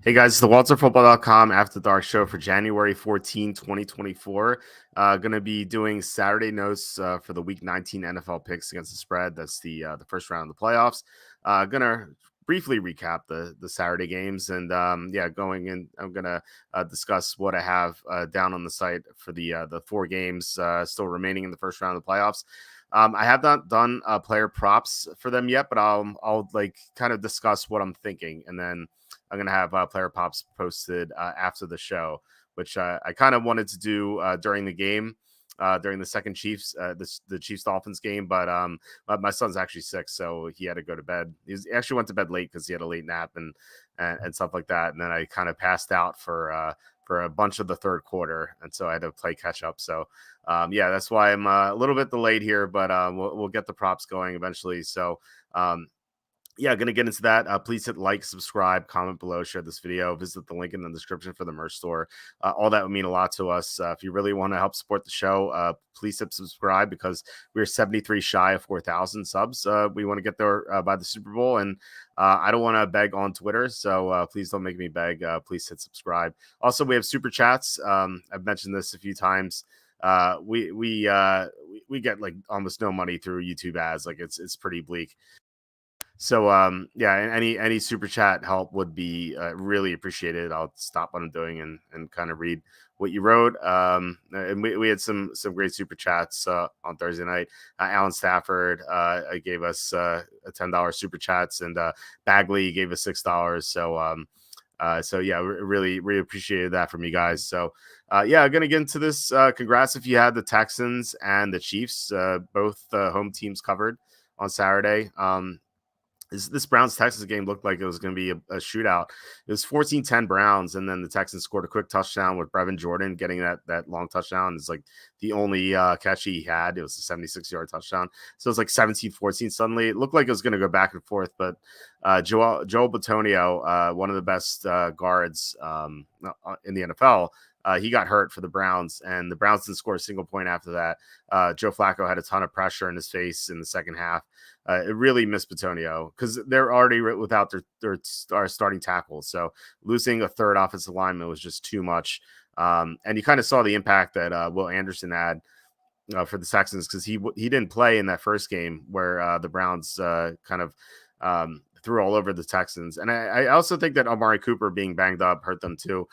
Hey guys, it's the WalterFootball.com After Dark show for January 14, 2024. Going to be doing Saturday notes for the Week 19 NFL picks against the spread. That's the first round of the playoffs. Going to briefly recap the Saturday games and going in. I'm going to discuss what I have down on the site for the four games still remaining in the first round of the playoffs. I have not done player props for them yet, but I'll like kind of discuss what I'm thinking, and then I'm going to have player pops posted after the show, which I kind of wanted to do during the game, during the second the Chiefs Dolphins game. But my son's actually sick, so he had to go to bed. He actually went to bed late because he had a late nap and stuff like that. And then I kind of passed out for a bunch of the third quarter, and so I had to play catch up. So that's why I'm a little bit delayed here, but we'll get the props going eventually. So going to get into that. Please hit like, subscribe, comment below, share this video, visit the link in the description for the merch store. All that would mean a lot to us. If you really want to help support the show, please hit subscribe because we're 73 shy of 4,000 subs. We want to get there by the Super Bowl, and I don't want to beg on Twitter, so please don't make me beg. Please hit subscribe. Also, we have super chats. I've mentioned this a few times. We get like almost no money through YouTube ads. Like it's pretty bleak. So any super chat help would be really appreciated. I'll stop what I'm doing and kind of read what you wrote. And we had some great super chats on Thursday night. Alan Stafford gave us a $10 super chats, and Bagley gave us $6. So really appreciated that from you guys. So gonna get into this. Congrats if you had the Texans and the Chiefs, both home teams covered on Saturday. This Browns-Texans game looked like it was going to be a shootout. It was 14-10 Browns, and then the Texans scored a quick touchdown with Brevin Jordan getting that long touchdown. It's like the only catch he had. It was a 76-yard touchdown. So it was like 17-14 suddenly. It looked like it was going to go back and forth, but Joel Bitonio, one of the best guards in the NFL, he got hurt for the Browns, and the Browns didn't score a single point after that. Joe Flacco had a ton of pressure in his face in the second half. It really missed Bitonio because they're already without their starting tackles. So losing a third offensive lineman was just too much. And you kind of saw the impact that Will Anderson had for the Texans because he didn't play in that first game where the Browns kind of threw all over the Texans. And I also think that Amari Cooper being banged up hurt them too,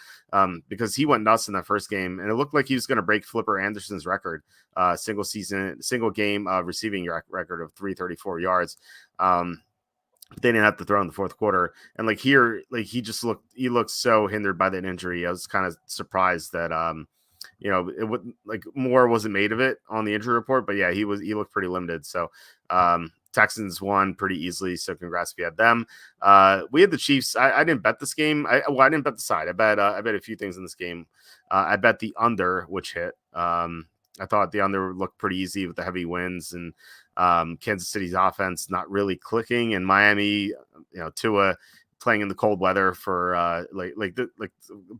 because he went nuts in that first game, and it looked like he was going to break Flipper Anderson's record, single game receiving record of 334 yards. They didn't have to throw in the fourth quarter, and he looked so hindered by that injury. I was kind of surprised that it would more wasn't made of it on the injury report, but yeah, he looked pretty limited. So Texans won pretty easily, so congrats if you had them. We had the Chiefs. I didn't bet this game. I didn't bet the side. I bet a few things in this game. I bet the under, which hit. I thought the under looked pretty easy with the heavy winds and Kansas City's offense not really clicking, and Miami, Tua playing in the cold weather for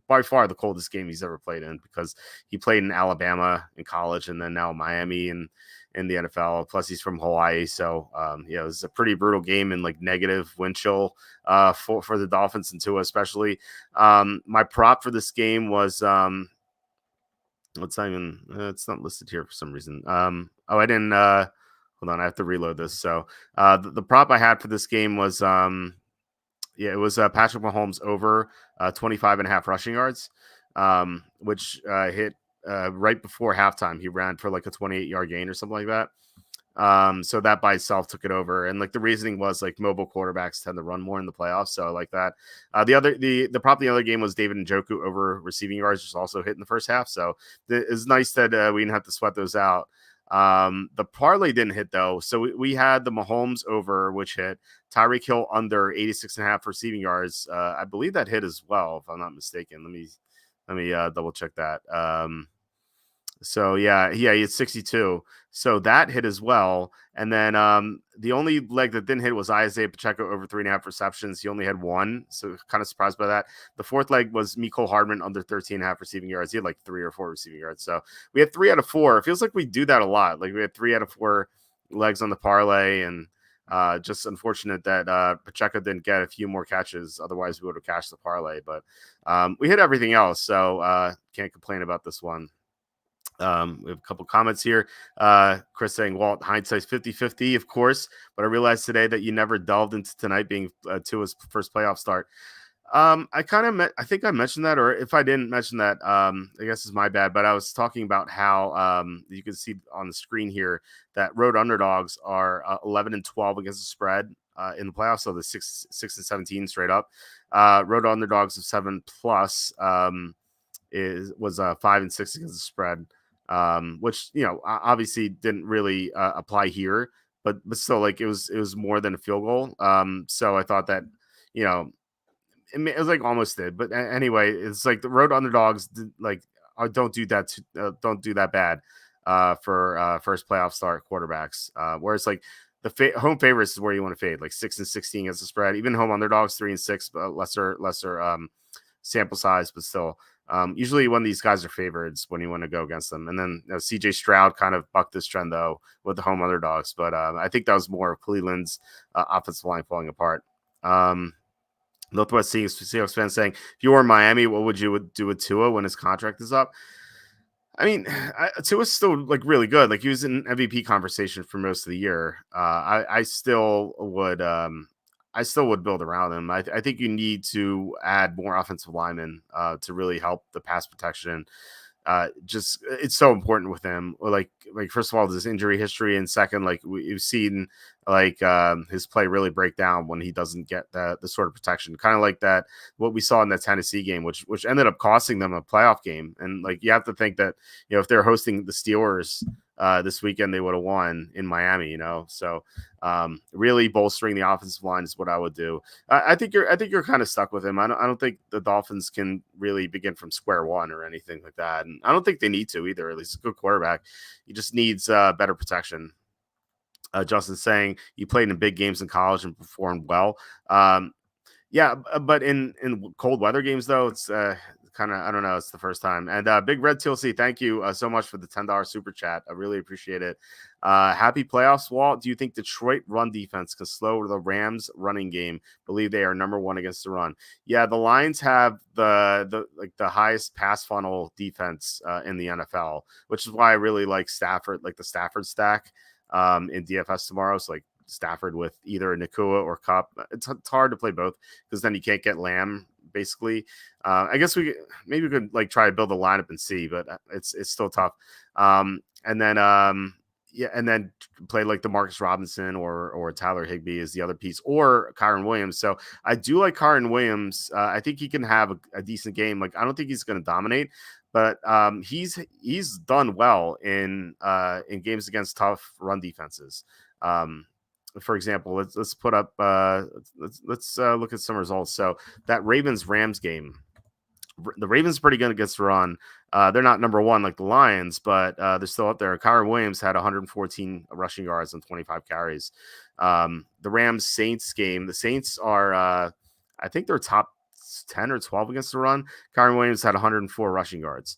by far the coldest game he's ever played in, because he played in Alabama in college and then now Miami and in the NFL. Plus he's from Hawaii. So it was a pretty brutal game and negative wind chill for the Dolphins and Tua especially. My prop for this game was it's not listed here for some reason. I didn't hold on, I have to reload this. So the prop I had for this game was it was Patrick Mahomes over 25.5 rushing yards, which hit right before halftime. He ran for like a 28-yard gain or something like that. So that by itself took it over. And the reasoning was mobile quarterbacks tend to run more in the playoffs. So I like that. The prop the other game was David Njoku over receiving yards, which also hit in the first half. So it's nice that we didn't have to sweat those out. The parlay didn't hit though. So we had the Mahomes over, which hit. Tyreek Hill under 86.5 receiving yards. I believe that hit as well, if I'm not mistaken. Let me double check that. So he had 62. So that hit as well. And then the only leg that didn't hit was Isaiah Pacheco over 3.5 receptions. He only had one. So kind of surprised by that. The fourth leg was Mecole Hardman under 13.5 receiving yards. He had 3 or 4 receiving yards. So we had 3 out of 4. It feels like we do that a lot. We had 3 out of 4 legs on the parlay. And Just unfortunate that Pacheco didn't get a few more catches. Otherwise, we would have cashed the parlay. But we hit everything else, so can't complain about this one. We have a couple comments here. Chris saying, Walt, hindsight's 50-50, of course, but I realized today that you never delved into tonight being Tua's first playoff start. I think I mentioned that, or if I didn't mention that, I guess it's my bad. But I was talking about how you can see on the screen here that road underdogs are 11-12 against the spread in the playoffs, so the 6-17 straight up. Road underdogs of 7+ was 5-6 against the spread, which obviously didn't really apply here, but still, like it was more than a field goal. So I thought that it was like almost did, but anyway, it's like the road underdogs don't do that don't do that bad for first playoff start quarterbacks. Whereas like the home favorites is where you want to fade, like 6-16 against the spread. Even home underdogs 3-6, but lesser sample size, but still. Usually when these guys are favorites, when you want to go against them. And then CJ Stroud kind of bucked this trend though with the home underdogs, but I think that was more of Cleveland's offensive line falling apart. Northwest Seahawks fan saying, if you were in Miami, what would you do with Tua when his contract is up? I mean, Tua's still like really good. Like he was in MVP conversation for most of the year. I still would build around him. I think you need to add more offensive linemen to really help the pass protection. Just it's so important with him. Like first of all, this injury history, and second, like we've seen his play really break down when he doesn't get the sort of protection, kind of like that what we saw in that Tennessee game, which ended up costing them a playoff game. And like you have to think that if they're hosting the Steelers this weekend, they would have won in Miami. So really bolstering the offensive line is what I would do. I think you're kind of stuck with him. I don't think the Dolphins can really begin from square one or anything like that, and I don't think they need to either. At least a good quarterback, he just needs better protection. Justin saying you played in big games in college and performed well. Yeah, but in cold weather games though, it's kind of, I don't know, it's the first time. And Big Red TLC, thank you so much for the $10 super chat. I really appreciate it. Happy playoffs, Walt. Do you think Detroit run defense can slow the Rams running game? Believe they are number one against the run. Yeah, the Lions have the highest pass funnel defense in the NFL, which is why I really like Stafford, like the Stafford stack in DFS tomorrow. So like Stafford with either Nakua or Cup. It's hard to play both because then you can't get Lamb basically. I guess we could like try to build a lineup and see, but it's still tough. And then play like the Marcus Robinson or Tyler Higbee is the other piece, or Kyron Williams. So I do like Kyron Williams. I think he can have a decent game. Like I don't think he's going to dominate, but he's done well in games against tough run defenses. For example, let's put up let's look at some results. So that Ravens-Rams game, the Ravens are pretty good against the run. They're not number one like the Lions, but they're still up there. Kyron Williams had 114 rushing yards on 25 carries. The Rams-Saints game, the Saints are I think they're top 10 or 12 against the run. Kyron Williams had 104 rushing yards.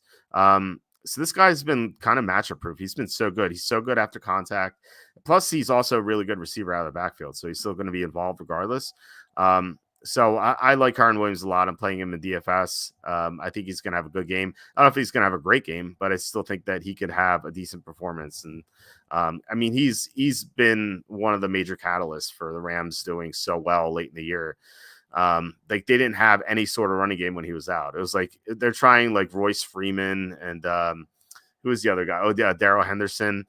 So this guy's been kind of matchup proof. He's been so good. He's so good after contact. Plus, he's also a really good receiver out of the backfield. So he's still going to be involved regardless. So I like Kyron Williams a lot. I'm playing him in DFS. I think he's going to have a good game. I don't know if he's going to have a great game, but I still think that he could have a decent performance. And I mean, he's been one of the major catalysts for the Rams doing so well late in the year. Like they didn't have any sort of running game when he was out. It was like they're trying like Royce Freeman and who was the other guy? Oh, yeah, Darrell Henderson.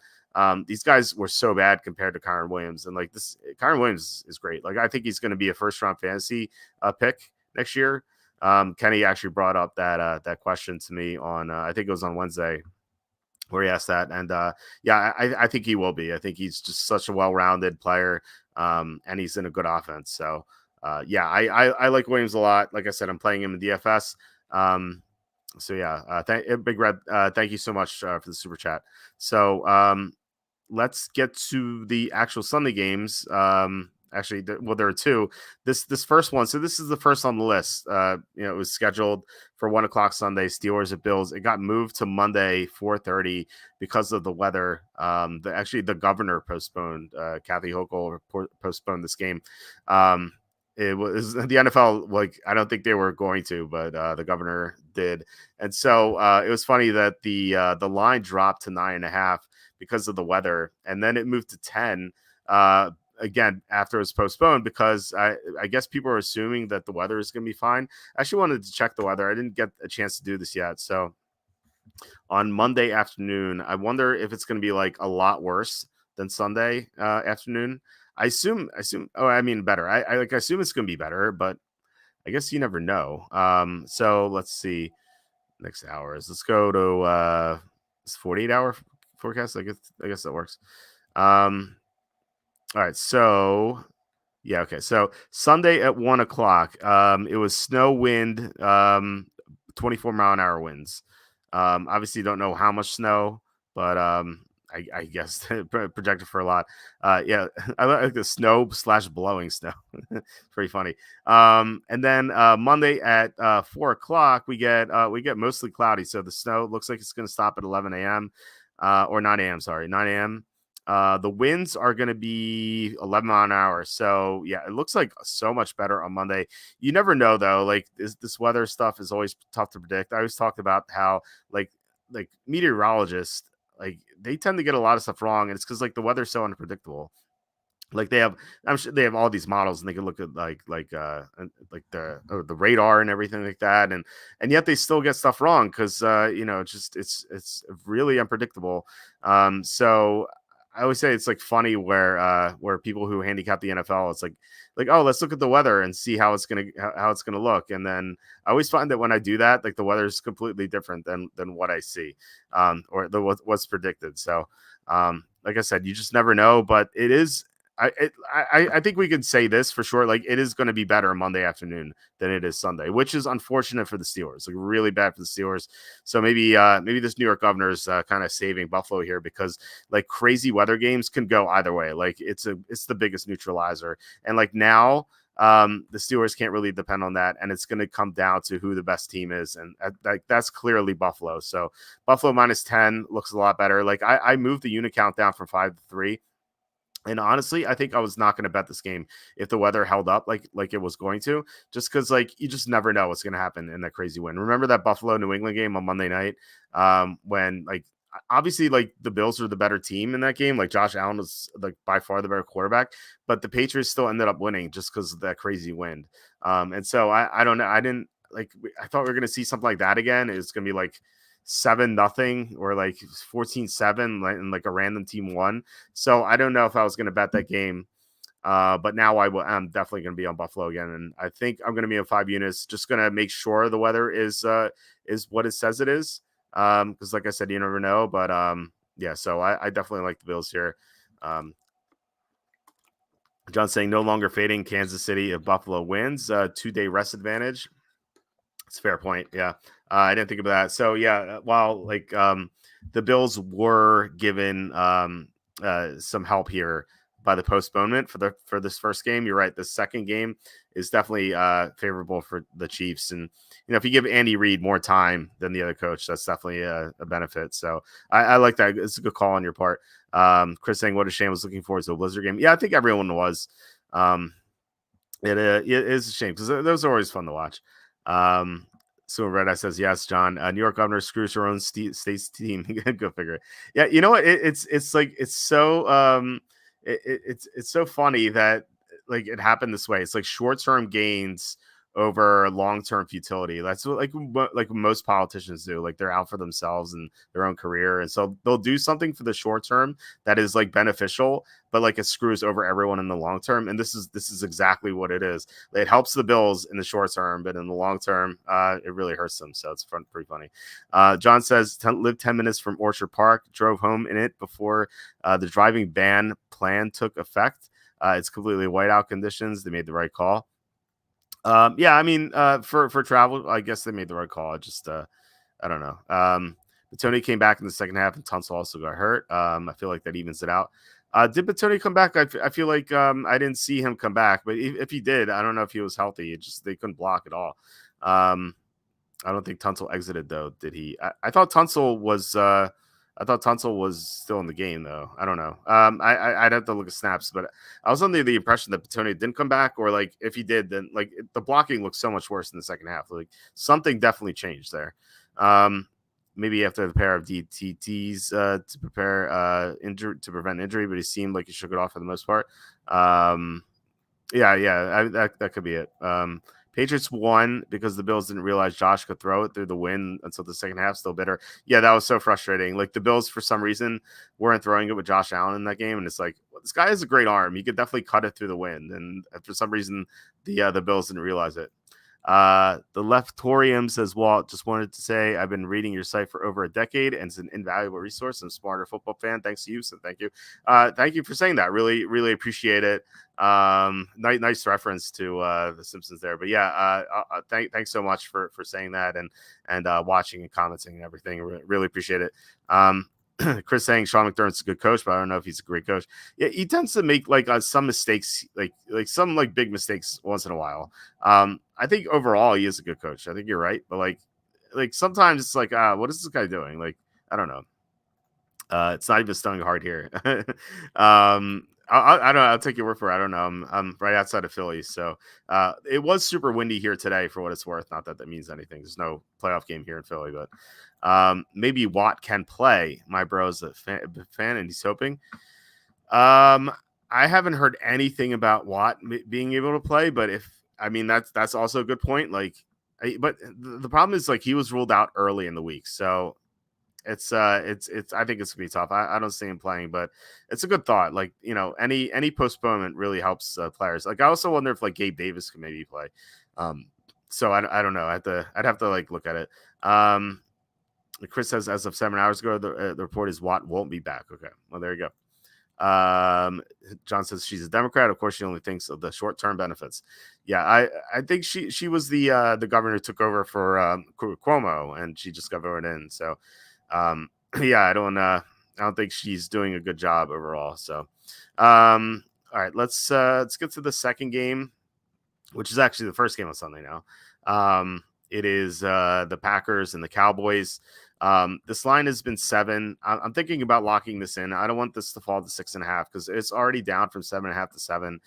These guys were so bad compared to Kyron Williams, and like this, Kyron Williams is great. Like I think he's going to be a first-round fantasy pick next year. Kenny actually brought up that question to me on I think it was on Wednesday where he asked that, and yeah, I think he will be. I think he's just such a well-rounded player, and he's in a good offense. So. Yeah, I like Williams a lot. Like I said, I'm playing him in DFS. So yeah, Big Red, thank you so much for the super chat. So let's get to the actual Sunday games. Actually, there are two. This first one. So this is the first on the list. It was scheduled for 1 o'clock Sunday. Steelers at Bills. It got moved to Monday 4:30 because of the weather. The governor postponed. Kathy Hochul postponed this game. It was the NFL. Like, I don't think they were going to, but the governor did, and so it was funny that the line dropped to 9.5 because of the weather, and then it moved to 10 again after it was postponed because I guess people are assuming that the weather is going to be fine. I actually wanted to check the weather. I didn't get a chance to do this yet, so on Monday afternoon, I wonder if it's going to be like a lot worse than Sunday afternoon. I assume. Oh, I mean, better. I assume it's going to be better, but I guess you never know. So let's see. Next hours. Let's go to 48-hour forecast. I guess that works. All right. So yeah. Okay. So Sunday at 1 o'clock. It was snow, wind, 24-mile-an-hour winds. Obviously, don't know how much snow, but I guess projected for a lot. Yeah, I like the snow / blowing snow. Pretty funny. And then Monday at 4 o'clock, we get mostly cloudy. So the snow looks like it's going to stop at 11 a.m. Or 9 a.m. Sorry, 9 a.m. The winds are going to be 11 mile an hour. So yeah, it looks like so much better on Monday. You never know though. Like this weather stuff is always tough to predict. I always talked about how like meteorologists, like they tend to get a lot of stuff wrong, and it's because like the weather's so unpredictable. Like I'm sure they have all these models, and they can look at like the radar and everything like that, and yet they still get stuff wrong because it's really unpredictable. So I always say it's like funny where people who handicap the NFL, it's like oh, let's look at the weather and see how it's gonna look, and then I always find that when I do that, like the weather is completely different than what I see, or what's predicted. So, like I said, you just never know, but it is. I think we could say this for sure. Like it is going to be better Monday afternoon than it is Sunday, which is unfortunate for the Steelers. Like really bad for the Steelers. So maybe this New York Governor's kind of saving Buffalo here because like crazy weather games can go either way. Like it's the biggest neutralizer, and like now the Steelers can't really depend on that, and it's going to come down to who the best team is, and that's clearly Buffalo. So Buffalo -10 looks a lot better. Like I moved the unit count down from 5 to 3. And honestly, I think I was not going to bet this game if the weather held up like it was going to, just because like you just never know what's going to happen in that crazy wind. Remember that Buffalo New England game on Monday night when like obviously like the Bills are the better team in that game. Like Josh Allen was like by far the better quarterback, but the Patriots still ended up winning just because of that crazy wind. And so I don't know. I thought we were going to see something like that again. It's going to be like 7-0 or like 14-7 and like a random team won. So I don't know if I was going to bet that game. But now I'm definitely going to be on Buffalo again. And I think I'm going to be on 5 units, just going to make sure the weather is what it says it is. Cause like I said, you never know, but yeah, so I definitely like the Bills here. John saying no longer fading Kansas City if Buffalo wins, 2-day rest advantage. It's a fair point. Yeah. I didn't think about that. So yeah, while like the Bills were given some help here by the postponement for this first game, you're right. The second game is definitely favorable for the Chiefs, and if you give Andy Reid more time than the other coach, that's definitely a benefit. So I like that. It's a good call on your part. Chris saying what a shame, was looking forward to a Blizzard game. Yeah, I think everyone was. It is a shame because those are always fun to watch. So Red Eye says yes, John. New York governor screws her own state's team. Go figure. Yeah, you know what? It's so it's so funny that like it happened this way. It's like short-term gains over long-term futility. That's what like most politicians do. Like they're out for themselves and their own career, and so they'll do something for the short term that is like beneficial, but like it screws over everyone in the long term. And this is exactly what it is. It helps the Bills in the short term, but in the long term, it really hurts them. So it's pretty funny. John says lived 10 minutes from Orchard Park, drove home in it before the driving ban plan took effect. It's completely whiteout conditions. They made the right call. Yeah, I mean, for travel, I guess they made the right call. I just, I don't know. But Tony came back in the second half, and Tunsil also got hurt. I feel like that evens it out. Did Batoni come back? I feel like I didn't see him come back, but if he did, I don't know if he was healthy. It just they couldn't block at all. Um, I don't think Tunsil exited though. Did he? I thought Tunsil was. I thought Tunsil was still in the game though. I don't know. I'd have to look at snaps, but I was under the impression that Batoni didn't come back, or like if he did, then like the blocking looked so much worse in the second half. Like something definitely changed there. Um, Maybe after the pair of DTTs to prepare injury to prevent injury, but he seemed like he shook it off for the most part. That could be it. Patriots won because the Bills didn't realize Josh could throw it through the wind until the second half. Still bitter. Yeah, that was so frustrating. Like the Bills, for some reason, weren't throwing it with Josh Allen in that game, and it's like well, this guy has a great arm. He could definitely cut it through the wind, and for some reason, the Bills didn't realize it. The Leftorium says, Walt, just wanted to say I've been reading your site for over a decade and it's an invaluable resource. I'm a smarter football fan. Thanks to you. So thank you. Thank you for saying that. Really, really appreciate it. Nice reference to The Simpsons there. But yeah, thanks so much for saying that and watching and commenting and everything. Really appreciate it. Chris saying Sean McDermott's a good coach, but I don't know if he's a great coach. Yeah, he tends to make like some mistakes, like some like big mistakes once in a while. I think overall he is a good coach. I think you're right, but like sometimes it's like, what is this guy doing? Like, I don't know. It's not even stung hard here. I don't know. I'll take your word for it. I don't know. I'm right outside of Philly, so it was super windy here today, for what it's worth. Not that means anything. There's no playoff game here in Philly, but maybe Watt can play. My bro's a fan and he's hoping. I haven't heard anything about Watt being able to play, but that's also a good point. Like, but the problem is like he was ruled out early in the week, so it's I think it's gonna be tough. I don't see him playing, but it's a good thought. Like any postponement really helps players. Like I also wonder if like Gabe Davis could maybe play. So I don't know. I'd have to like look at it. Chris says as of 7 hours ago, the report is Watt won't be back. Okay, well there you go. John says she's a Democrat. Of course, she only thinks of the short-term benefits. Yeah, I think she was the governor who took over for Cuomo, and she just got voted in. So, yeah, I don't think she's doing a good job overall. So, all right, let's get to the second game, which is actually the first game on Sunday now. It is the Packers and the Cowboys. This line has been 7. I'm thinking about locking this in. I don't want this to fall to 6.5 because it's already down from 7.5 to 7.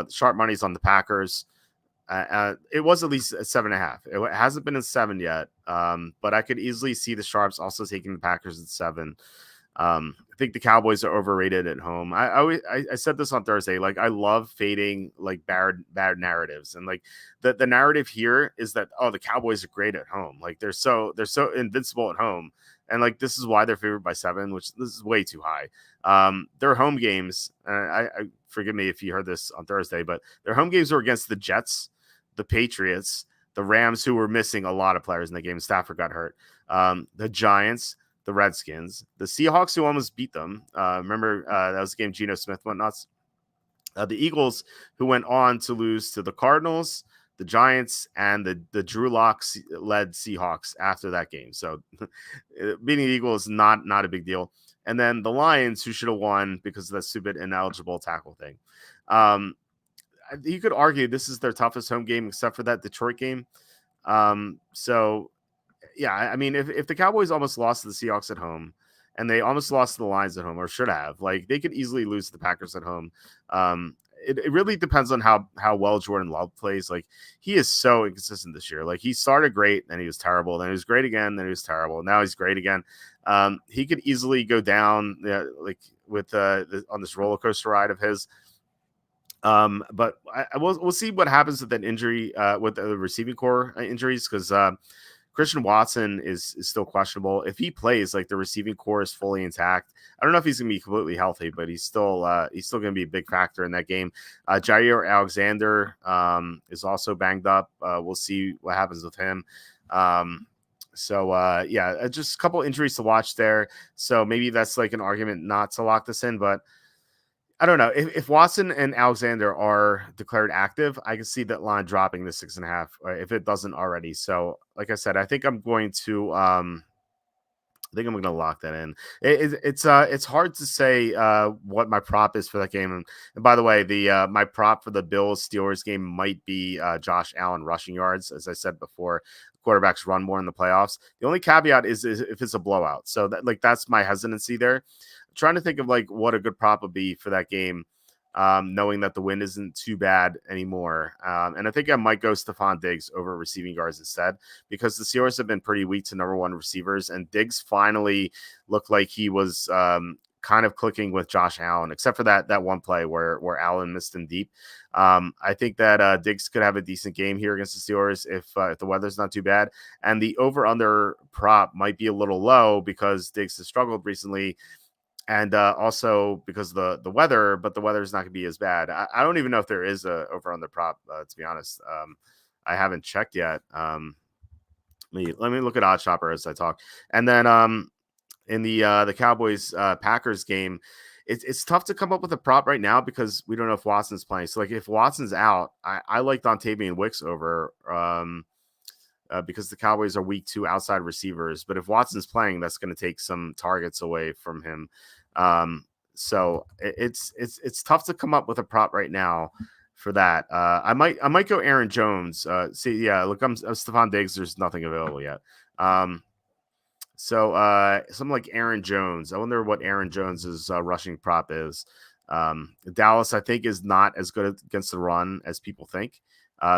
Sharp money's on the Packers. It was at least at 7.5. It hasn't been at 7 yet. But I could easily see the Sharps also taking the Packers at 7. I think the Cowboys are overrated at home. I said this on Thursday. Like I love fading like bad narratives, and like the narrative here is that the Cowboys are great at home. Like they're so invincible at home, and like this is why they're favored by 7, which this is way too high. Their home games. I forgive me if you heard this on Thursday, but their home games were against the Jets, the Patriots, the Rams, who were missing a lot of players in the game. Stafford got hurt. The Giants, the Redskins, the Seahawks, who almost beat them. Remember, that was the game Geno Smith went nuts. The Eagles, who went on to lose to the Cardinals, the Giants, and the Drew Lock-led Seahawks after that game. So beating the Eagles is not a big deal. And then the Lions, who should have won because of that stupid ineligible tackle thing. You could argue this is their toughest home game except for that Detroit game. So yeah, I mean, if the Cowboys almost lost to the Seahawks at home and they almost lost to the Lions at home, or should have, like they could easily lose to the Packers at home. It really depends on how well Jordan Love plays. Like he is so inconsistent this year. Like he started great, then he was terrible, then he was great again, then he was terrible. Now he's great again. He could easily go down like with on this roller coaster ride of his. But we'll see what happens with that injury, with the receiving core injuries, because Christian Watson is still questionable. If he plays, like the receiving core is fully intact. I don't know if he's going to be completely healthy, but he's still going to be a big factor in that game. Jair Alexander is also banged up. We'll see what happens with him. Yeah, just a couple injuries to watch there. So maybe that's like an argument not to lock this in, but I don't know if Watson and Alexander are declared active. I can see that line dropping to 6.5 if it doesn't already. So, like I said, I think I'm going to I think I'm going to lock that in. It's hard to say what my prop is for that game. And by the way, the my prop for the Bills Steelers game might be Josh Allen rushing yards. As I said before, quarterbacks run more in the playoffs. The only caveat is if it's a blowout. So that's my hesitancy there. I'm trying to think of like what a good prop would be for that game. Knowing that the win isn't too bad anymore. And I think I might go Stephon Diggs over receiving yards instead, because the Steelers have been pretty weak to number one receivers, and Diggs finally looked like he was kind of clicking with Josh Allen, except for that one play where Allen missed him deep. I think that Diggs could have a decent game here against the Steelers if the weather's not too bad. And the over-under prop might be a little low because Diggs has struggled recently, and also because of the weather, but the weather is not going to be as bad. I don't even know if there is a over on the prop, to be honest. I haven't checked yet. Let me look at Odd Shopper as I talk. And then in the Cowboys Packers game, it's tough to come up with a prop right now because we don't know if Watson's playing. So like if Watson's out, I like Dontavian Wicks over because the Cowboys are weak to outside receivers. But if Watson's playing, that's going to take some targets away from him. So it's tough to come up with a prop right now for that. I might go Aaron Jones. Look, I'm Stephon Diggs. There's nothing available yet. So something like Aaron Jones. I wonder what Aaron Jones's rushing prop is. Dallas, I think, is not as good against the run as people think.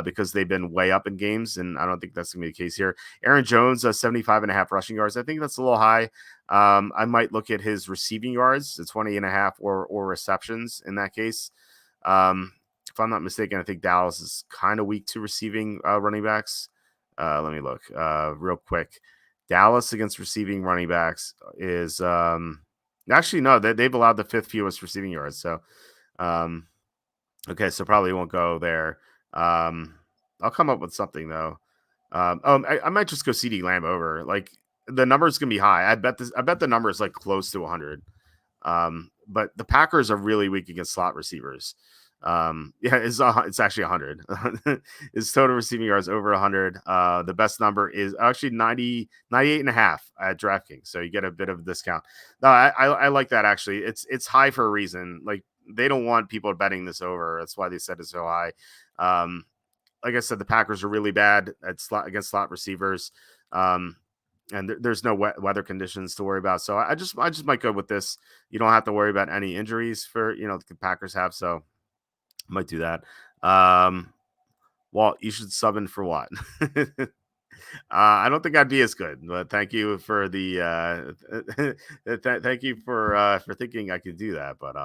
Because they've been way up in games, and I don't think that's going to be the case here. Aaron Jones, 75.5 rushing yards. I think that's a little high. I might look at his receiving yards, 20.5 or receptions in that case. If I'm not mistaken, I think Dallas is kind of weak to receiving running backs. Let me look real quick. Dallas against receiving running backs is actually no, they've allowed the fifth fewest receiving yards. So okay, so probably won't go there. I'll come up with something though. I might just go CD Lamb over. Like the number is gonna be high. I bet the number is like close to 100. But the Packers are really weak against slot receivers. It's actually 100. His total receiving yards over 100. The best number is actually 98.5 at DraftKings. So you get a bit of a discount. No, I like that actually. It's high for a reason. Like they don't want people betting this over. That's why they set it so high. Like I said, the Packers are really bad against slot receivers. And there's no weather conditions to worry about. So I just might go with this. You don't have to worry about any injuries for, the Packers have. So I might do that. Walt, you should sub in for what? I don't think I'd be as good, but thank you for the thank you for thinking I could do that. But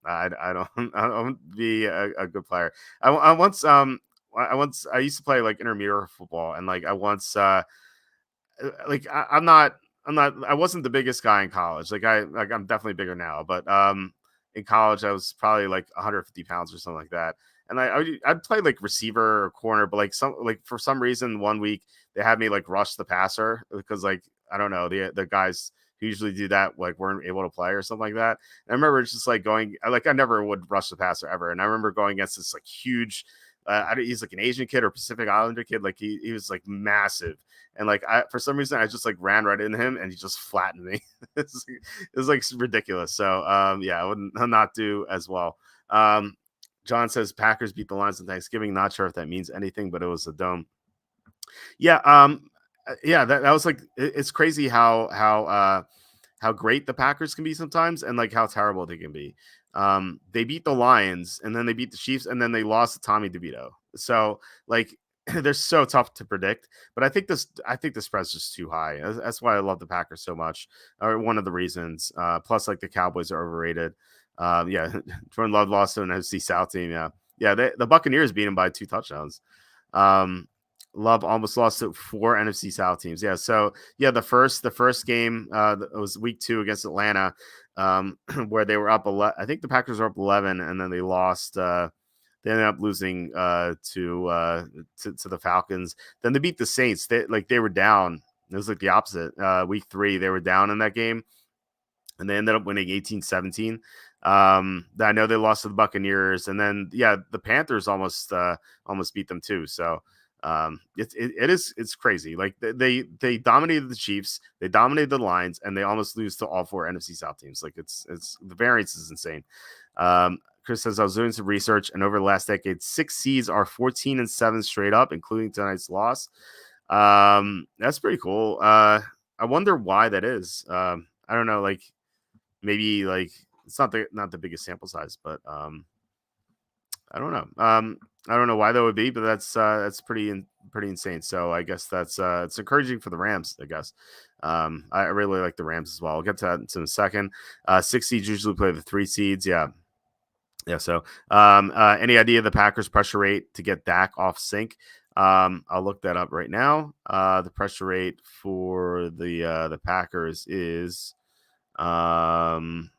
I don't be a good player. I once I used to play like intramural football, and like I once like I wasn't the biggest guy in college. I'm definitely bigger now, but in college I was probably like 150 pounds or something like that. And I'd play like receiver or corner, but for some reason 1 week they had me like rush the passer because like I don't know, the guys who usually do that like weren't able to play or something like that. And I remember it's just like I never would rush the passer ever. And I remember going against this like huge he's like an Asian kid or Pacific Islander kid. Like he was like massive. And like for some reason I just like ran right into him and he just flattened me. It was like ridiculous. So I wouldn't not do as well. John says Packers beat the Lions on Thanksgiving. Not sure if that means anything, but it was a dome. Yeah, that was like it's crazy how great the Packers can be sometimes and like how terrible they can be. They beat the Lions and then they beat the Chiefs and then they lost to Tommy DeVito. So like they're so tough to predict. But I think the spread's just too high. That's why I love the Packers so much. Or one of the reasons. Plus like the Cowboys are overrated. Jordan Love lost to an NFC South team. The Buccaneers beat him by 2 touchdowns. Love almost lost to 4 NFC South teams. The first game it was week 2 against Atlanta, where they were up 11. I think the Packers were up 11, and then they lost. They ended up losing to the Falcons. Then they beat the Saints. They were down. It was like the opposite. Week 3 they were down in that game, and they ended up winning 18-17. I know they lost to the Buccaneers, and then the Panthers almost beat them too. So It's crazy. Like they dominated the Chiefs, they dominated the Lions, and they almost lose to all 4 NFC South teams. Like it's the variance is insane. Chris says I was doing some research, and over the last decade, 6 seeds are 14-7 straight up, including tonight's loss. That's pretty cool. I wonder why that is. I don't know. Like maybe like it's not the biggest sample size, but I don't know. I don't know why that would be, but that's pretty insane. So I guess that's it's encouraging for the Rams. I guess. I really like the Rams as well. I'll get to that in a second. 6 seeds usually play the 3 seeds. Yeah. Yeah. So, any idea the Packers pressure rate to get Dak off sync? I'll look that up right now. The pressure rate for the Packers is, let's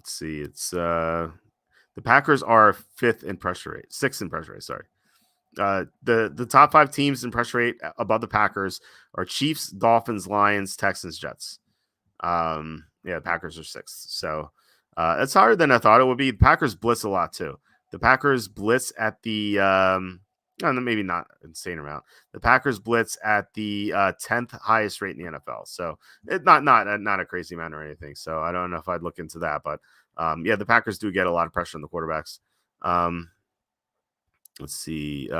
see, it's the Packers are 6th in pressure rate. Sorry. The top 5 teams in pressure rate above the Packers are Chiefs, Dolphins, Lions, Texans, Jets. Yeah, Packers are 6th. So it's higher than I thought it would be. The Packers blitz a lot too. The Packers blitz at the maybe not insane amount. The Packers blitz at the 10th highest rate in the NFL. So it's not a crazy amount or anything. So I don't know if I'd look into that, but yeah, the Packers do get a lot of pressure on the quarterbacks. Let's see.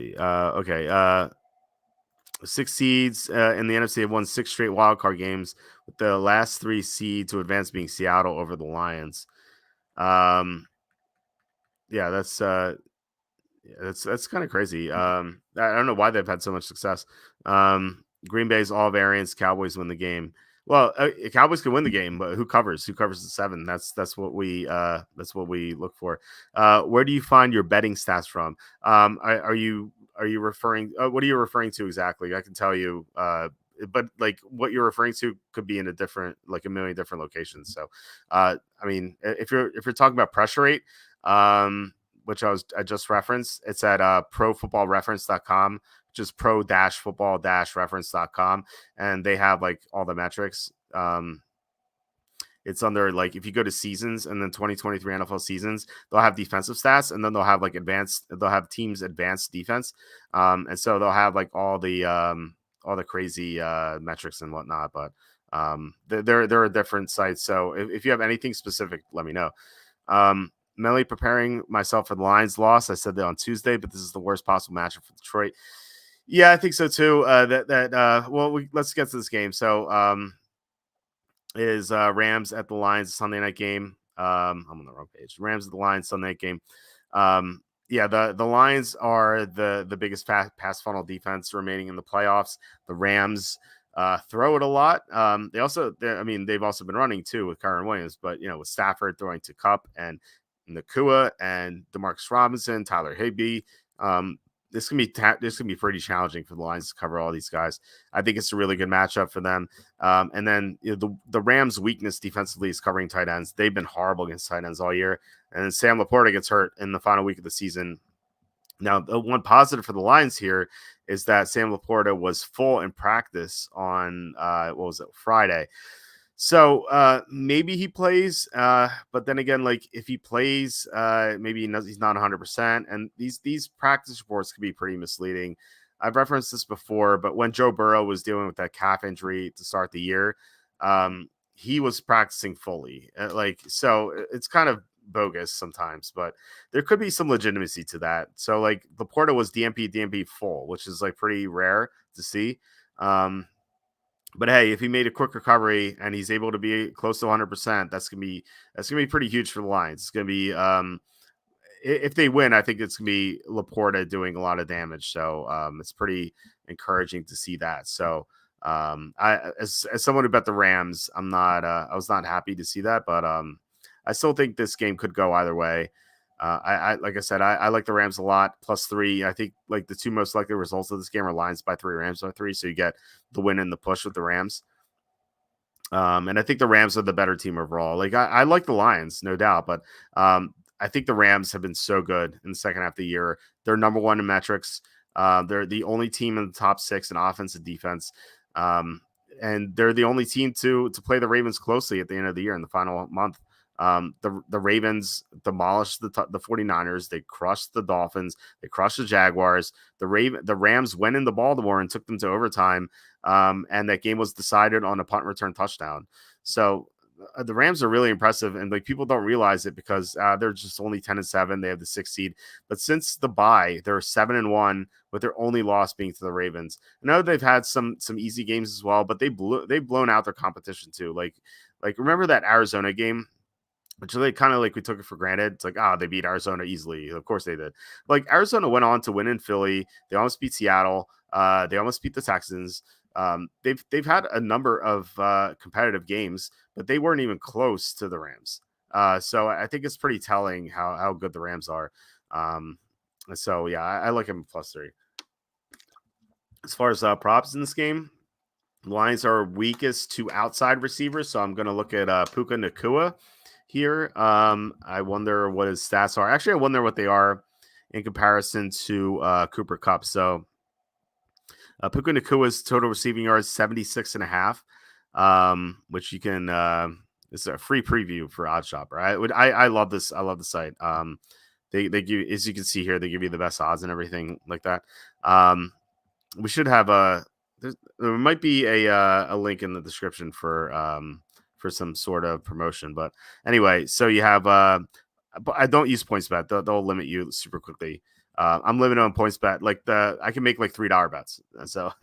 Okay. 6 seeds in the NFC have won 6 straight wildcard games, with the last 3 seeds to advance being Seattle over the Lions. Yeah, that's kind of crazy. I don't know why they've had so much success. Green Bay's all variants. Cowboys win the game. Well, Cowboys can win the game, but who covers? Who covers the 7? That's what we look for. Where do you find your betting stats from? Are you referring? What are you referring to exactly? I can tell you. But like what you're referring to could be in a million different locations. So, I mean, if you're talking about pressure rate, which I just referenced, it's at profootballreference.com, which is pro-football-reference.com, and they have like all the metrics. It's under like if you go to seasons and then 2023 NFL seasons, they'll have defensive stats, and then they'll have like they'll have teams advanced defense, and so they'll have like all the crazy metrics and whatnot. But there are different sites. So if you have anything specific, let me know. Mentally preparing myself for the Lions loss. I said that on Tuesday, but this is the worst possible matchup for Detroit. Yeah, I think so too. Let's get to this game. So is Rams at the Lions Sunday night game. I'm on the wrong page. Rams at the Lions Sunday night game. Yeah, the Lions are the biggest pass funnel defense remaining in the playoffs. The Rams throw it a lot. They've also been running too with Kyren Williams, but with Stafford throwing to Kupp and Nakua and Demarcus Robinson, Tyler Higbee. This can be pretty challenging for the Lions to cover all these guys. I think it's a really good matchup for them. And then the Rams' weakness defensively is covering tight ends. They've been horrible against tight ends all year. And then Sam Laporta gets hurt in the final week of the season. Now, the one positive for the Lions here is that Sam Laporta was full in practice on Friday. So maybe he plays, but then again, like if he plays, maybe he's not 100%. And these practice reports can be pretty misleading. I've referenced this before, but when Joe Burrow was dealing with that calf injury to start the year, he was practicing fully. So it's kind of bogus sometimes, but there could be some legitimacy to that. So like Laporta was DNP full, which is like pretty rare to see. But hey, if he made a quick recovery and he's able to be close to 100%, that's gonna be pretty huge for the Lions. It's gonna be if they win, I think it's gonna be Laporta doing a lot of damage. So it's pretty encouraging to see that. So as someone who bet the Rams, I was not happy to see that, but I still think this game could go either way. Like I said, I like the Rams a lot. +3. I think like the two most likely results of this game are Lions by 3, Rams by 3. So you get the win and the push with the Rams. And I think the Rams are the better team overall. Like I like the Lions, no doubt, but I think the Rams have been so good in the second half of the year. They're number 1 in metrics. They're the only team in the top 6 in offense and defense. And they're the only team to play the Ravens closely at the end of the year in the final month. The Ravens demolished the 49ers. They crushed the Dolphins. They crushed the Jaguars. The Rams went in the Baltimore and took them to overtime. And that game was decided on a punt return touchdown. So the Rams are really impressive, and like people don't realize it because they're just only 10-7. They have the 6th seed, but since the bye, they're 7-1 with their only loss being to the Ravens. I know they've had some easy games as well, but they've blown out their competition too. Like remember that Arizona game, which they kind of like we took it for granted. It's like, they beat Arizona easily. Of course they did. Like Arizona went on to win in Philly. They almost beat Seattle. They almost beat the Texans. They've had a number of competitive games, but they weren't even close to the Rams. So I think it's pretty telling how good the Rams are. So yeah, I like them +3. As far as props in this game, Lions are weakest to outside receivers, so I'm going to look at Puka Nacua here. I wonder what his stats are. Actually, I wonder what they are in comparison to Cooper Kupp. So Puka Nacua's total receiving yards 76.5, which you can. It's a free preview for OddsShopper. I love this. I love the site. They give, as you can see here, they give you the best odds and everything like that. We should have there might be a link in the description for some sort of promotion. But anyway, so you have but I don't use PointsBet. They'll limit you super quickly. I'm limited on PointsBet. Like I can make like $3 bets. So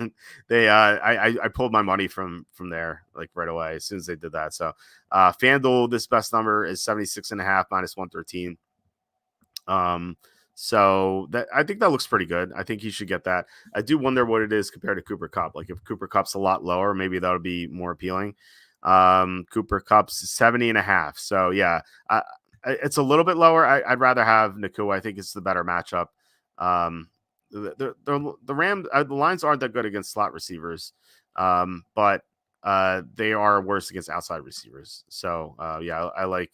I pulled my money from there like right away as soon as they did that. So FanDuel, this best number is 76.5 -113. So that I think that looks pretty good. I think he should get that. I do wonder what it is compared to Cooper Kupp. Like if Cooper Kupp's a lot lower, maybe that would be more appealing. Cooper Kupp's 70.5. So yeah, it's a little bit lower. I'd rather have Nacua. I think it's the better matchup. The Rams, the Lions aren't that good against slot receivers, but they are worse against outside receivers. So yeah, I like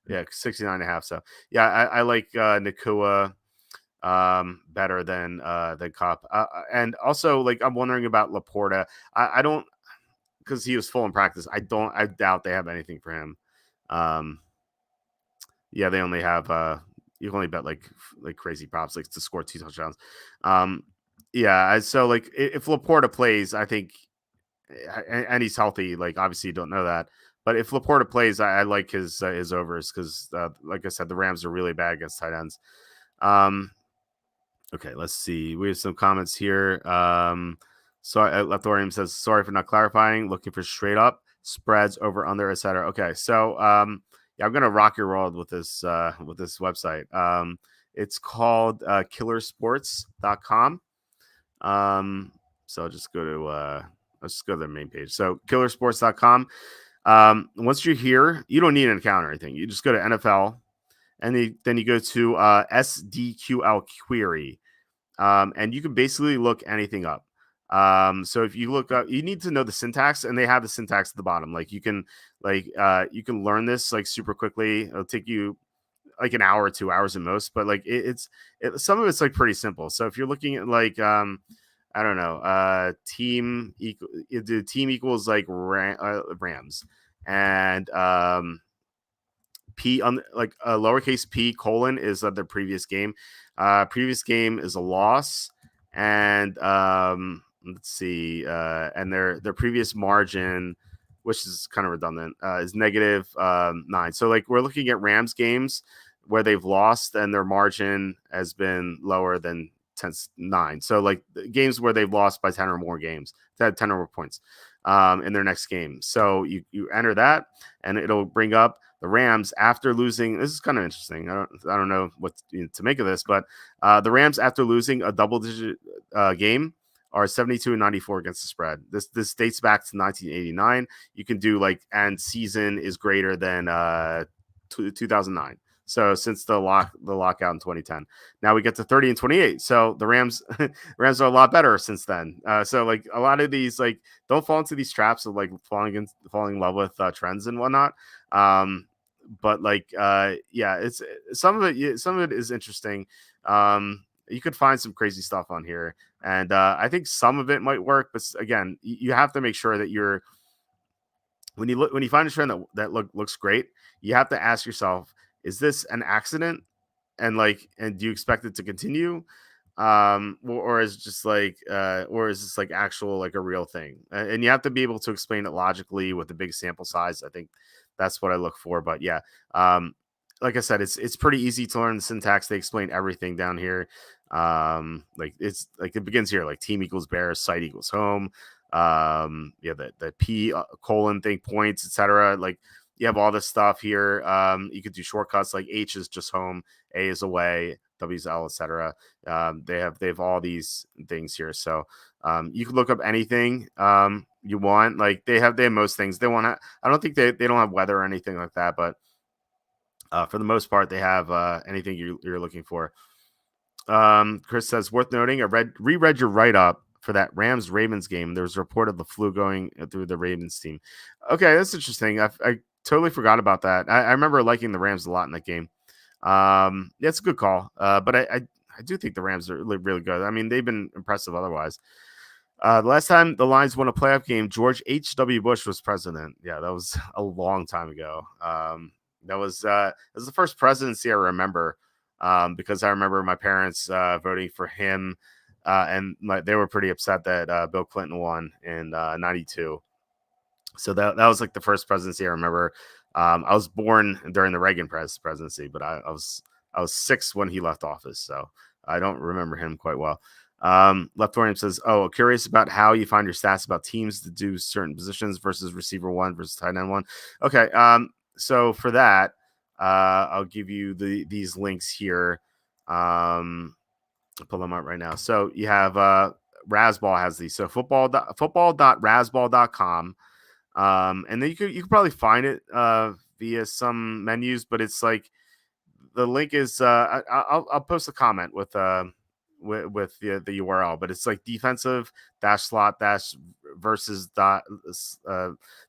69.5. So yeah, I like Nacua better than Kupp. And also like I'm wondering about Laporta. I don't, because he was full in practice. I doubt they have anything for him. Yeah, they only have you can only bet like crazy props like to score 2 touchdowns. Yeah, so like if Laporta plays, I think and he's healthy, like obviously you don't know that. But if Laporta plays, I like his overs because, like I said, the Rams are really bad against tight ends. Okay, let's see. We have some comments here. Sorry, Leftorium says, sorry for not clarifying. Looking for straight up spreads, over, under, etc. Okay, so yeah, I'm gonna rock your world with this website. It's called killersports.com. So just go to let's just go to their main page. So killersports.com. Once you're here, you don't need an account or anything. You just go to NFL, and then you go to SDQL query, and you can basically look anything up. So if you look up, you need to know the syntax, and they have the syntax at the bottom. Like you can learn this like super quickly. It'll take you like an hour or 2 hours at most, but like some of it's like pretty simple. So if you're looking at like I don't know, team equals like Rams, and P on like lowercase p colon is the previous game. Previous game is a loss, and let's see, and their previous margin, which is kind of redundant, is -9. So like we're looking at Rams games where they've lost and their margin has been lower than 9. So like games where they've lost by 10 or more games, 10 or more points in their next game. So you enter that, and it'll bring up the Rams after losing. This is kind of interesting. I don't know what to make of this, but the Rams after losing a double-digit game are 72-94 against the spread. This dates back to 1989. You can do like, and season is greater than 2009. So since the lockout in 2010, now we get to 30-28. So the Rams are a lot better since then. So like a lot of these, like, don't fall into these traps of like falling in love with trends and whatnot. But like yeah, it's some of it is interesting. You could find some crazy stuff on here, and I think some of it might work. But again, you have to make sure that you're when you find a trend that looks great, you have to ask yourself, is this an accident? And do you expect it to continue? Or is it just or is this like actual, like a real thing? And you have to be able to explain it logically with a big sample size. I think that's what I look for. But yeah, like I said, it's pretty easy to learn the syntax. They explain everything down here. Like it's like it begins here, like team equals bears, site equals home. Yeah, the P colon thing, points, etc. Like you have all this stuff here. You could do shortcuts like H is just home, A is away, W is L, etc. They have all these things here, so you can look up anything you want. Like they have most things. They want to. I don't think they don't have weather or anything like that, but for the most part, they have anything you're looking for. Chris says, worth noting, I reread your write up for that Rams Ravens game. There was a report of the flu going through the Ravens team. Okay, that's interesting. I totally forgot about that. I remember liking the Rams a lot in that game. Yeah, it's a good call. But I do think the Rams are really, really good. I mean, they've been impressive otherwise. The last time the Lions won a playoff game, George H.W. Bush was president. Yeah, that was a long time ago. That was the first presidency I remember, because I remember my parents voting for him, and they were pretty upset that Bill Clinton won in '92. So that was like the first presidency I remember. I was born during the Reagan presidency, but I was 6 when he left office, so I don't remember him quite well. Leftorium says, "Oh, curious about how you find your stats about teams to do certain positions versus receiver one versus tight end one." Okay, so for that, I'll give you these links here. I'll pull them up right now. So you have Rasball has these. So football.rasball.com. And then you could probably find it via some menus, but it's like the link is I'll post a comment with the URL, but it's like defensive dash slot dash versus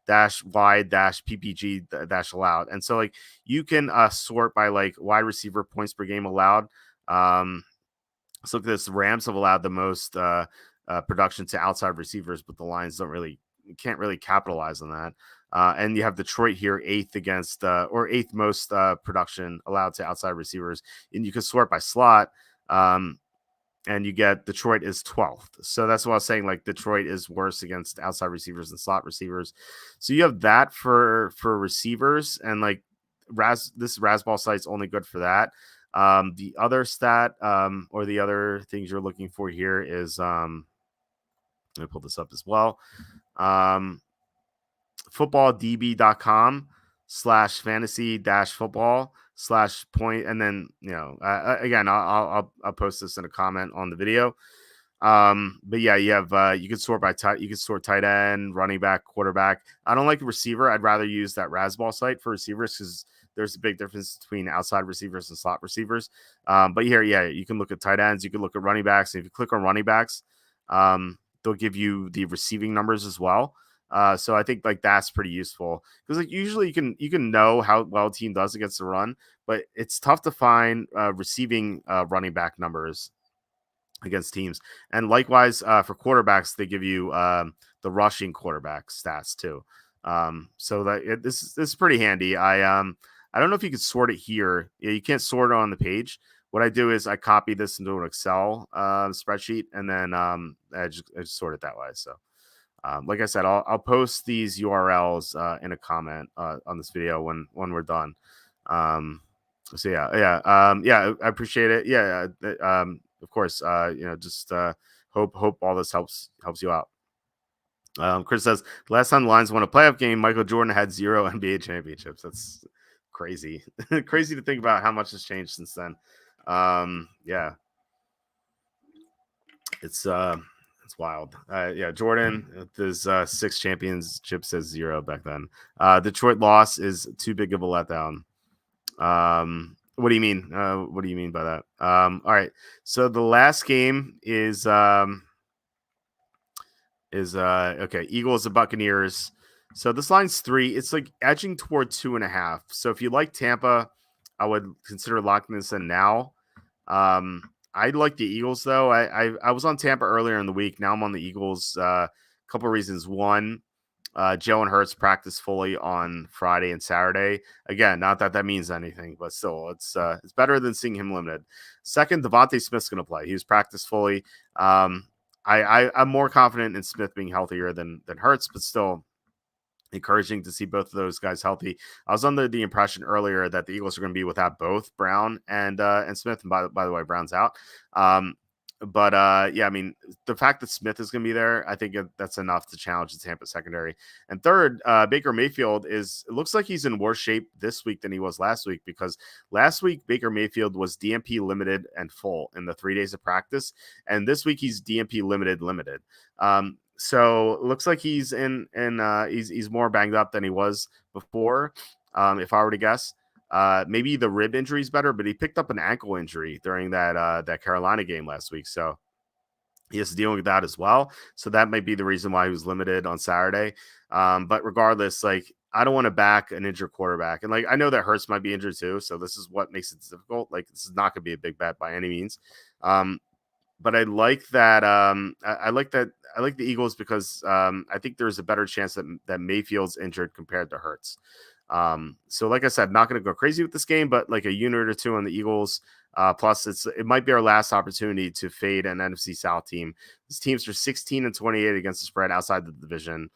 dash wide dash PPG dash allowed. And so like you can sort by like wide receiver points per game allowed. So look at this. The Rams have allowed the most production to outside receivers, but the Lions can't really capitalize on that. And you have Detroit here, eighth most production allowed to outside receivers. And you can sort by slot, and you get Detroit is 12th. So that's what I was saying. Like Detroit is worse against outside receivers than slot receivers. So you have that for receivers, and like this Rasball site's only good for that. The other stat or the other things you're looking for here is let me pull this up as well. footballDB.com/fantasy-football/point. And then, again, I'll post this in a comment on the video. But yeah, you have you can sort by tight. You can sort tight end, running back, quarterback. I don't like receiver. I'd rather use that Rasball site for receivers because there's a big difference between outside receivers and slot receivers. But here, yeah, you can look at tight ends. You can look at running backs. And if you click on running backs, they'll give you the receiving numbers as well. So I think like that's pretty useful because like usually you can know how well a team does against the run, but it's tough to find receiving running back numbers against teams. And likewise for quarterbacks, they give you the rushing quarterback stats too. So that this is pretty handy. I don't know if you could sort it here. Yeah, you can't sort it on the page. What I do is I copy this into an Excel spreadsheet, and then I just sort it that way. So, like I said, I'll post these URLs in a comment on this video when we're done. So yeah, I appreciate it. Yeah, of course. Just hope all this helps you out. Chris says, last time the Lions won a playoff game, Michael Jordan had 0 NBA championships. That's crazy. Crazy to think about how much has changed since then. Yeah, it's wild. Yeah, Jordan with his 6 championships says 0 back then. Detroit loss is too big of a letdown. What do you mean? What do you mean by that? All right. So the last game is okay. Eagles and Buccaneers. So this line's 3. It's like edging toward 2.5. So if you like Tampa, I would consider locking this in now. I like the Eagles though. I was on Tampa earlier in the week. Now I'm on the Eagles. A couple of reasons. One, Jalen Hurts practiced fully on Friday and Saturday. Again, not that that means anything, but still, it's better than seeing him limited. Second, Devontae Smith's going to play. He was practiced fully. I'm more confident in Smith being healthier than Hurts, but still encouraging to see both of those guys healthy. I was under the impression earlier that the Eagles are going to be without both Brown and Smith. And by the way, Brown's out. Yeah, I mean, the fact that Smith is going to be there, I think that's enough to challenge the Tampa secondary. And third, Baker Mayfield it looks like he's in worse shape this week than he was last week, because last week Baker Mayfield was DMP limited and full in the 3 days of practice, and this week he's DMP limited. So it looks like he's he's more banged up than he was before. If I were to guess, maybe the rib injury is better, but he picked up an ankle injury during that Carolina game last week, so he has to deal with that as well. So that might be the reason why he was limited on Saturday. But regardless, like, I don't want to back an injured quarterback, and like, I know that Hurts might be injured too, so this is what makes it difficult. Like, this is not going to be a big bet by any means. But I like that. I like that. I like the Eagles because I think there's a better chance that Mayfield's injured compared to Hurts. So like I said, not going to go crazy with this game, but like a unit or two on the Eagles. Plus, it might be our last opportunity to fade an NFC South team. These teams are 16-28 against the spread outside the division,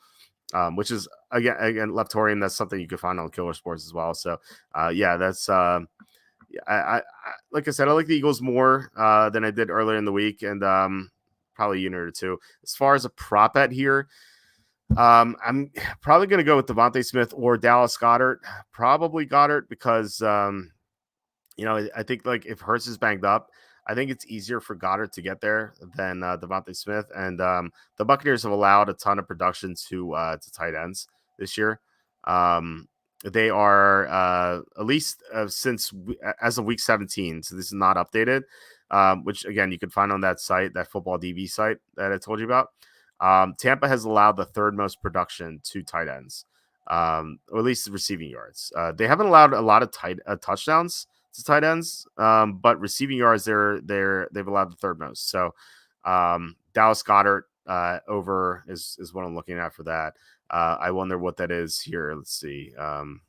which is again Leptorium. That's something you can find on Killer Sports as well. So yeah, that's. I like I said, I like the Eagles more than I did earlier in the week, and probably a unit or two. As far as a prop bet here, I'm probably going to go with Devontae Smith or Dallas Goedert. Probably Goedert because I think, like, if Hurts is banged up, I think it's easier for Goddard to get there than Devontae Smith. And the Buccaneers have allowed a ton of production to tight ends this year. They are at least as of week 17. So this is not updated, which again you can find on that site, that Football DB site that I told you about. Tampa has allowed the third most production to tight ends, or at least receiving yards. They haven't allowed a lot of touchdowns to tight ends, but receiving yards they've allowed the third most. So Dallas Goedert over is what I'm looking at for that. I wonder what that is here. Let's see. I'm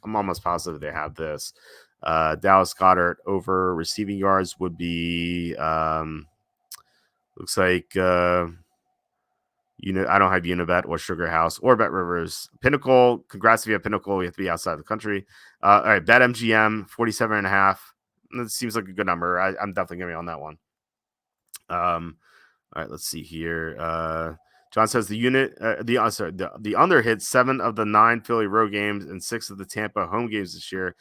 almost positive they have this. Dallas Goedert over receiving yards would be looks like I don't have Unibet or Sugar House or Bet Rivers. Pinnacle, congrats if you have Pinnacle. You have to be outside the country. All right, Bet MGM 47.5. That seems like a good number. I'm definitely gonna be on that one. All right, let's see here. John says the under hit 7 of the 9 Philly road games and 6 of the Tampa home games this year.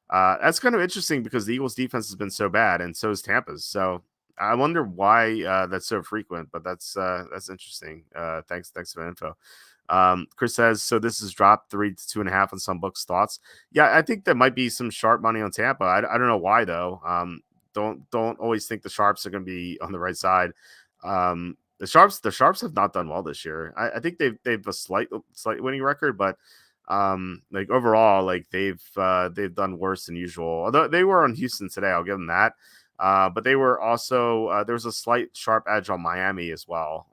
That's kind of interesting because the Eagles defense has been so bad, and so is Tampa's. So I wonder why that's so frequent, but that's interesting. Thanks for the info. Chris says, so this is dropped 3 to 2.5 on some books. Thoughts? Yeah, I think there might be some sharp money on Tampa. I don't know why though. Don't always think the sharps are going to be on the right side. The sharps have not done well this year. I think they've a slight winning record, but like overall, like they've done worse than usual. Although they were on Houston today, I'll give them that. But they were also there was a slight sharp edge on Miami as well.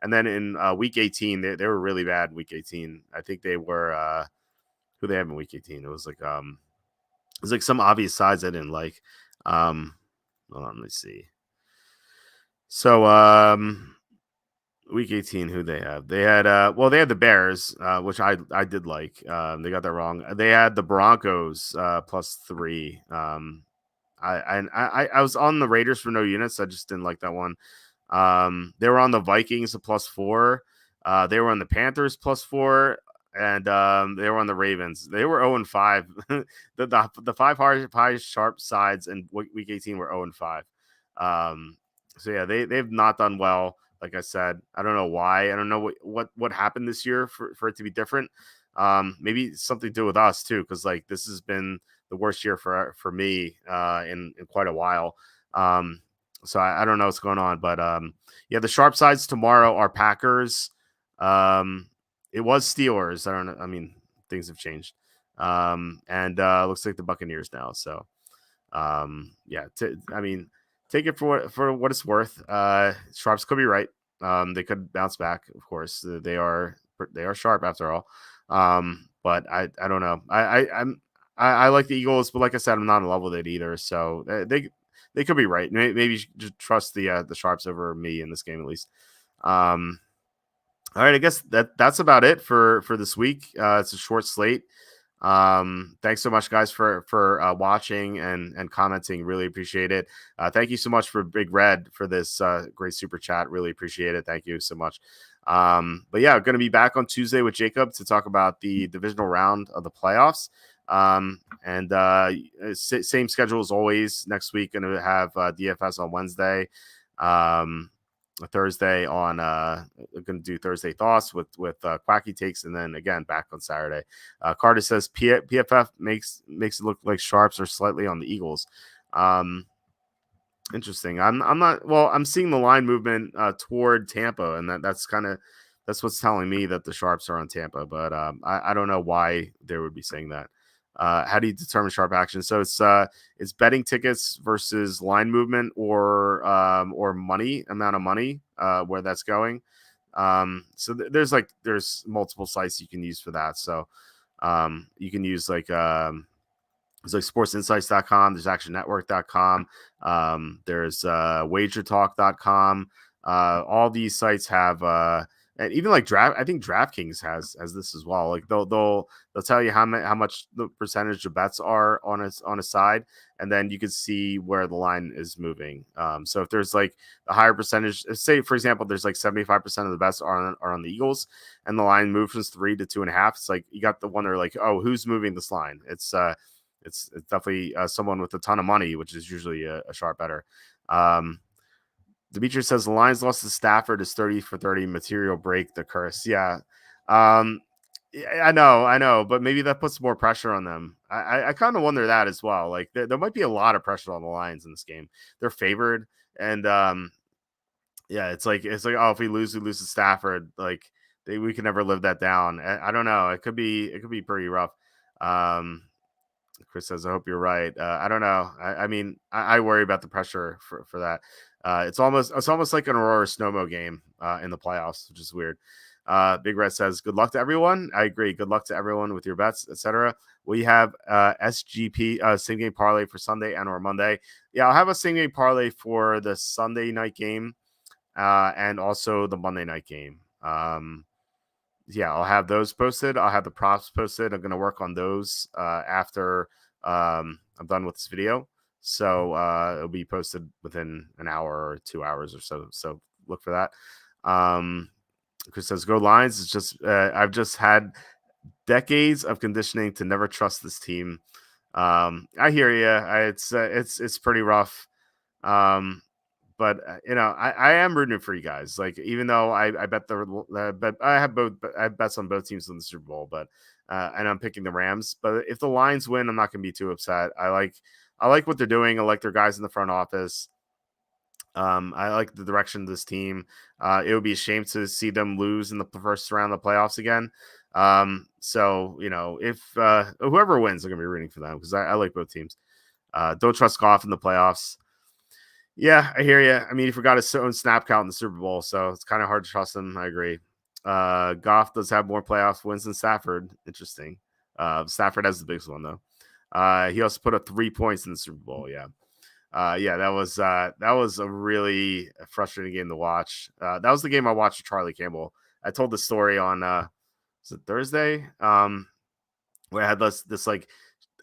And then in week 18, they were really bad. Week 18, I think they were who they have in week 18. It was like some obvious sides I didn't like. Hold on, let me see. So week 18, who they have? They had they had the Bears, which I did like. They got that wrong. They had the Broncos +3. I was on the Raiders for no units. I just didn't like that one. They were on the Vikings at +4. They were on the Panthers +4, and they were on the Ravens. They were 0-5. the 5 high sharp sides in week 18 were 0-5. So yeah, they've not done well. Like I said, I don't know why. I don't know what happened this year for it to be different. Maybe something to do with us too, because like this has been the worst year for me in quite a while. So I don't know what's going on, but yeah, the sharp sides tomorrow are Packers. It was Steelers. I don't know. I mean, things have changed. And looks like the Buccaneers now. So yeah, I mean, take it for what it's worth. Sharps could be right. They could bounce back, of course. They are they are sharp after all. But I don't know. I like the Eagles, but like I said, I'm not in love with it either. So they could be right. Maybe you should just trust the sharps over me in this game at least. All right, I guess that's about it for this week. It's a short slate. Thanks so much, guys, for watching and commenting. Really appreciate it. Thank you so much for Big Red for this great super chat. Really appreciate it. Thank you so much. But yeah, going to be back on Tuesday with Jacob to talk about the divisional round of the playoffs. And same schedule as always. Next week, going to have DFS on Wednesday. Thursday on going to do Thursday thoughts with quacky takes, and then again back on Saturday. Carter says PFF makes it look like sharps are slightly on the Eagles. Interesting. I'm not. Well, I'm seeing the line movement toward Tampa, and that's what's telling me that the sharps are on Tampa. But I don't know why they would be saying that. How do you determine sharp action? So it's betting tickets versus line movement or money amount of money where that's going. So there's multiple sites you can use for that. So you can use like it's like sportsinsights.com. There's actionnetwork.com. There's wagertalk.com. All these sites have and even like I think DraftKings has this as well. Like they'll tell you how much the percentage of bets are on a side, and then you can see where the line is moving. So if there's like a higher percentage, say for example, there's like 75% of the bets are on the Eagles, and the line moves from 3 to 2.5. It's like you got the one they're like, oh, who's moving this line? It's definitely someone with a ton of money, which is usually a sharp better. Demetrius says the Lions lost to Stafford is 30 for 30 material break the curse. Yeah. I know, but maybe that puts more pressure on them. I kind of wonder that as well. Like there might be a lot of pressure on the Lions in this game. They're favored, and yeah, it's like oh, if we lose to Stafford, like we can never live that down. I don't know. It could be pretty rough. Chris says, I hope you're right. I don't know. I mean, I worry about the pressure for that. It's almost like an Aurora Snowmo game in the playoffs, which is weird. Big Red says, good luck to everyone. I agree. Good luck to everyone with your bets, etc. We have SGP same game parlay for Sunday and or Monday. Yeah, I'll have a same game parlay for the Sunday night game and also the Monday night game. Yeah, I'll have those posted. I'll have the props posted. I'm going to work on those after I'm done with this video. So it'll be posted within an hour or 2 hours or so. So look for that. Chris says, go Lions. It's just I've just had decades of conditioning to never trust this team. I hear you. It's pretty rough. But I am rooting for you guys. Like, even though I bet I have bets on both teams in the Super Bowl, but and I'm picking the Rams. But if the Lions win, I'm not going to be too upset. I like what they're doing. I like their guys in the front office. I like the direction of this team. It would be a shame to see them lose in the first round of the playoffs again. So if whoever wins, I'm going to be rooting for them because I like both teams. Don't trust Goff in the playoffs. Yeah, I hear you. I mean, he forgot his own snap count in the Super Bowl, so it's kind of hard to trust him. I agree. Goff does have more playoff wins than Stafford. Interesting. Stafford has the biggest one though. He also put up 3 points in the Super Bowl. Yeah. That was a really frustrating game to watch. That was the game I watched with Charlie Campbell. I told the story on was it Thursday? Where I had this like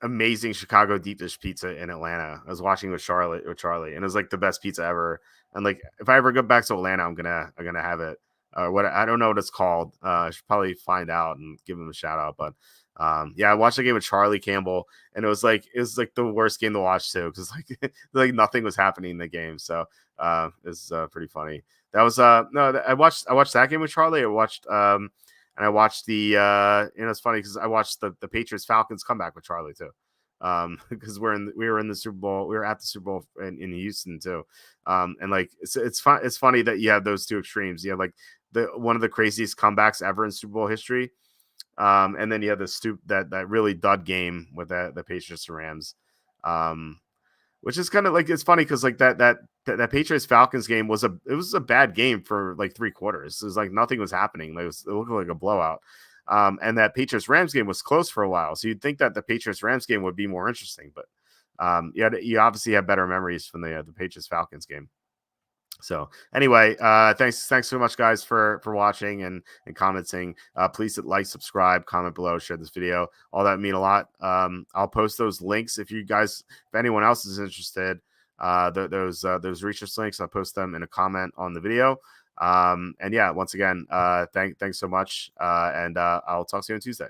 amazing Chicago deep dish pizza in Atlanta. I was watching with Charlie, and it was like the best pizza ever. And like, if I ever go back to Atlanta, I'm gonna have it. What I don't know what it's called. I should probably find out and give him a shout out. But yeah, I watched the game with Charlie Campbell, and it was like the worst game to watch too, because like nothing was happening in the game. So it's pretty funny. That was no, I watched that game with Charlie. I watched and I watched the it's funny because I watched the Patriots Falcons comeback with Charlie too. Because we were in the Super Bowl, we were at the Super Bowl in Houston too. And like it's funny that you have those two extremes. You have like one of the craziest comebacks ever in Super Bowl history. And then you have that really dud game with the Patriots and Rams. Which is kind of like, it's funny because like that that Patriots Falcons game was a bad game for like 3 quarters. It was like nothing was happening. Like it looked like a blowout. And that Patriots Rams game was close for a while. So you'd think that the Patriots Rams game would be more interesting, but you obviously have better memories from the Patriots Falcons game. So anyway, thanks so much, guys, for watching and commenting. Please hit like, subscribe, comment below, share this video. All that mean a lot. I'll post those links if anyone else is interested. Those research links, I'll post them in a comment on the video. And yeah, once again, thanks so much. And I'll talk to you on Tuesday.